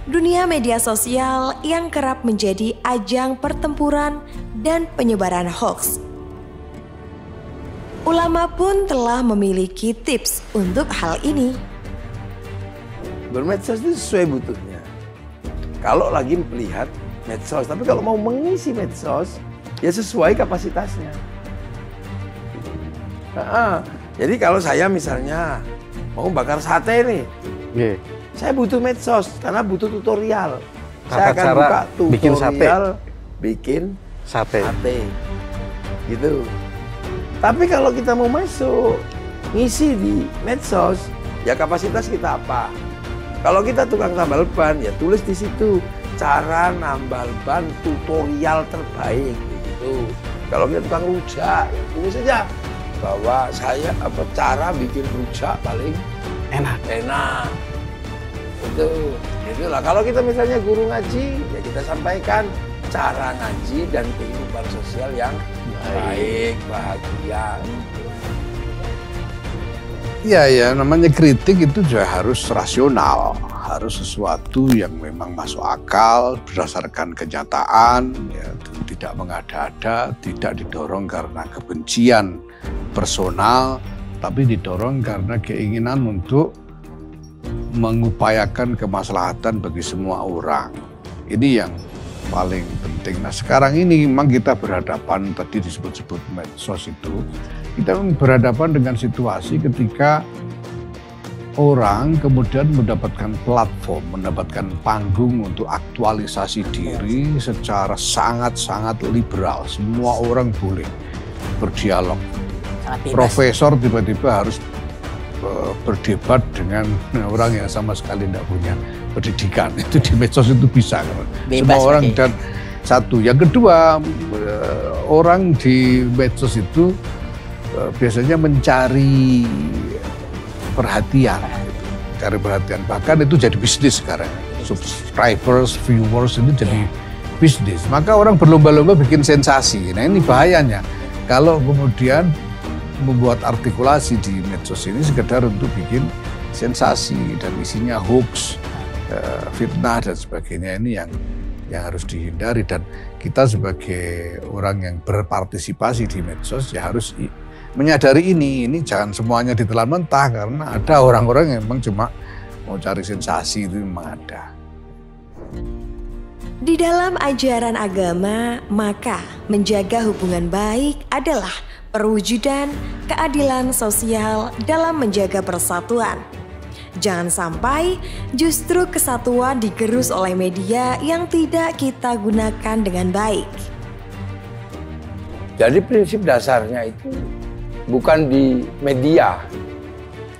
Dunia media sosial yang kerap menjadi ajang pertempuran dan penyebaran hoaks. Ulama pun telah memiliki tips untuk hal ini. Bermedsos itu sesuai butuhnya. Kalau lagi melihat medsos, tapi kalau mau mengisi medsos, ya sesuai kapasitasnya. Jadi kalau saya misalnya mau bakar sate nih, saya butuh medsos karena butuh tutorial. Saya akan buka tutorial bikin sate. Gitu. Tapi kalau kita mau masuk, ngisi di medsos, ya kapasitas kita apa? Kalau kita tukang tambal ban, ya tulis di situ cara nambal ban tutorial terbaik gitu. Kalau kita tukang rujak, ya tulis saja bahwa saya cara bikin rujak paling enak. Itulah. Kalau kita misalnya guru ngaji, ya kita sampaikan cara ngaji dan kehidupan sosial yang baik, bahagia. Ya, namanya kritik itu juga harus rasional, harus sesuatu yang memang masuk akal, berdasarkan kenyataan, ya, tidak mengada-ada, tidak didorong karena kebencian personal, tapi didorong karena keinginan untuk mengupayakan kemaslahatan bagi semua orang. Ini yang paling penting. Nah sekarang ini memang kita berhadapan, tadi disebut-sebut medsos itu, kita berhadapan dengan situasi ketika orang kemudian mendapatkan platform, mendapatkan panggung untuk aktualisasi diri secara sangat-sangat liberal. Semua orang boleh berdialog. Profesor tiba-tiba harus berdebat dengan orang yang sama sekali tidak punya pendidikan. Itu di medsos itu bisa. Semua orang. Dan satu. Yang kedua, orang di medsos itu biasanya mencari perhatian. Bahkan itu jadi bisnis sekarang. Subscribers, viewers itu jadi bisnis. Maka orang berlomba-lomba bikin sensasi. Nah ini bahayanya. Kalau kemudian membuat artikulasi di medsos ini sekedar untuk bikin sensasi dan isinya hoax, fitnah dan sebagainya, ini yang harus dihindari. Dan kita sebagai orang yang berpartisipasi di medsos ya harus menyadari ini jangan semuanya ditelan mentah, karena ada orang-orang yang memang cuma mau cari sensasi, itu memang ada. Di dalam ajaran agama, maka menjaga hubungan baik adalah perwujudan keadilan sosial dalam menjaga persatuan. Jangan sampai justru kesatuan digerus oleh media yang tidak kita gunakan dengan baik. Jadi prinsip dasarnya itu bukan di media.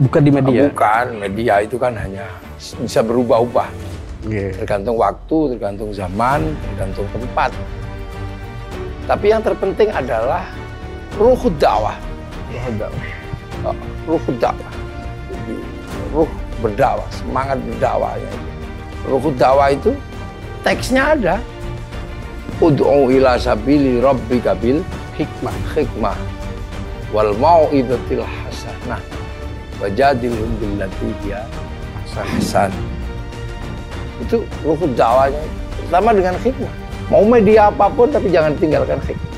Bukan di media? Bukan, media itu kan hanya bisa berubah-ubah. Tergantung waktu, tergantung zaman, tergantung tempat. Tapi yang terpenting adalah ruh dakwah. Ruh dakwah. Ruh berdakwah, semangat berdakwahnya. Ruh dakwah itu teksnya ada. Ud'u ila sabili rabbika bil hikmah wal mau'izatil hasanah wajadilhum billati hiya ahsan. Itu ruh dakwahnya, pertama dengan hikmah. Mau media apapun tapi jangan tinggalkan hikmah.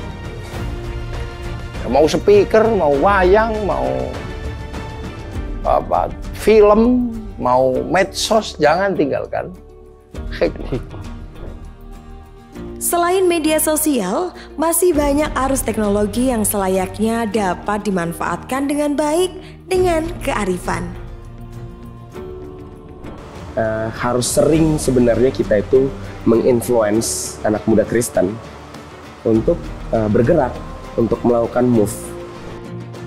Mau speaker, mau wayang, mau film, mau medsos, jangan tinggalkan hikmah. Selain media sosial, masih banyak arus teknologi yang selayaknya dapat dimanfaatkan dengan baik dengan kearifan. Harus sering sebenarnya kita itu menginfluence anak muda Kristen untuk bergerak, untuk melakukan move.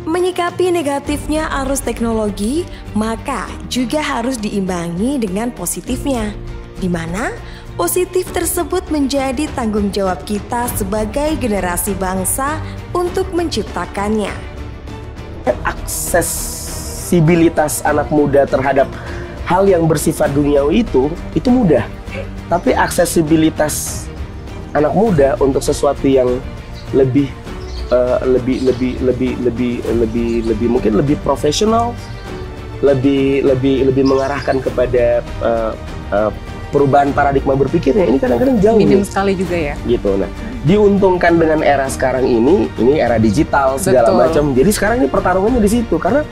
Menyikapi negatifnya arus teknologi, maka juga harus diimbangi dengan positifnya, di mana positif tersebut menjadi tanggung jawab kita sebagai generasi bangsa untuk menciptakannya. Aksesibilitas anak muda terhadap hal yang bersifat duniawi itu mudah. Tapi aksesibilitas anak muda untuk sesuatu yang lebih mungkin lebih profesional, lebih mengarahkan kepada perubahan paradigma berpikirnya ini kadang-kadang jauh. Minim sekali juga ya. Gitu. Nah, diuntungkan dengan era sekarang ini era digital segala macam. Jadi sekarang ini pertarungannya di situ karena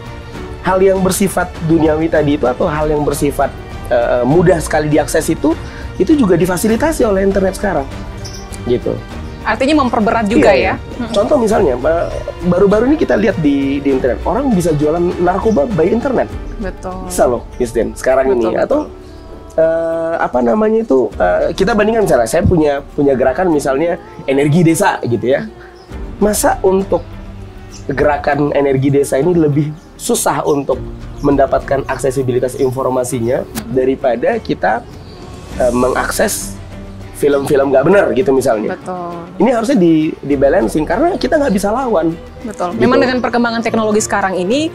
hal yang bersifat duniawi tadi itu atau hal yang bersifat mudah sekali diakses itu juga difasilitasi oleh internet sekarang. Gitu. Artinya memperberat juga ya. Contoh misalnya baru-baru ini kita lihat di internet orang bisa jualan narkoba by internet. Betul. Bisa loh, Christine, sekarang ini atau kita bandingkan misalnya saya punya gerakan misalnya energi desa gitu ya. Masa untuk gerakan energi desa ini lebih susah untuk mendapatkan aksesibilitas informasinya daripada kita mengakses film-film nggak benar gitu misalnya. Betul. Ini harusnya di-balancing karena kita nggak bisa lawan. Betul. Gitu. Memang dengan perkembangan teknologi sekarang ini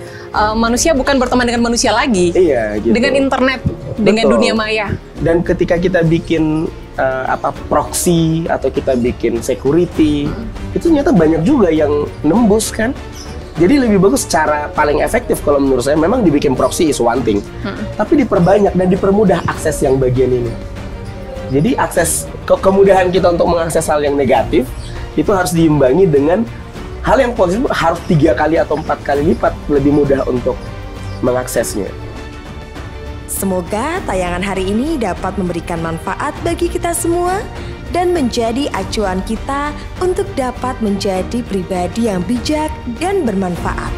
manusia bukan berteman dengan manusia lagi. Iya. Gitu. Dengan internet, dengan dunia maya. Dan ketika kita bikin proxy atau kita bikin security, itu ternyata banyak juga yang nembus kan. Jadi lebih bagus cara paling efektif kalau menurut saya memang dibikin proxy is one thing, tapi diperbanyak dan dipermudah akses yang bagian ini. Jadi kemudahan kita untuk mengakses hal yang negatif itu harus diimbangi dengan hal yang positif, harus 3 kali atau 4 kali lipat lebih mudah untuk mengaksesnya. Semoga tayangan hari ini dapat memberikan manfaat bagi kita semua dan menjadi acuan kita untuk dapat menjadi pribadi yang bijak dan bermanfaat.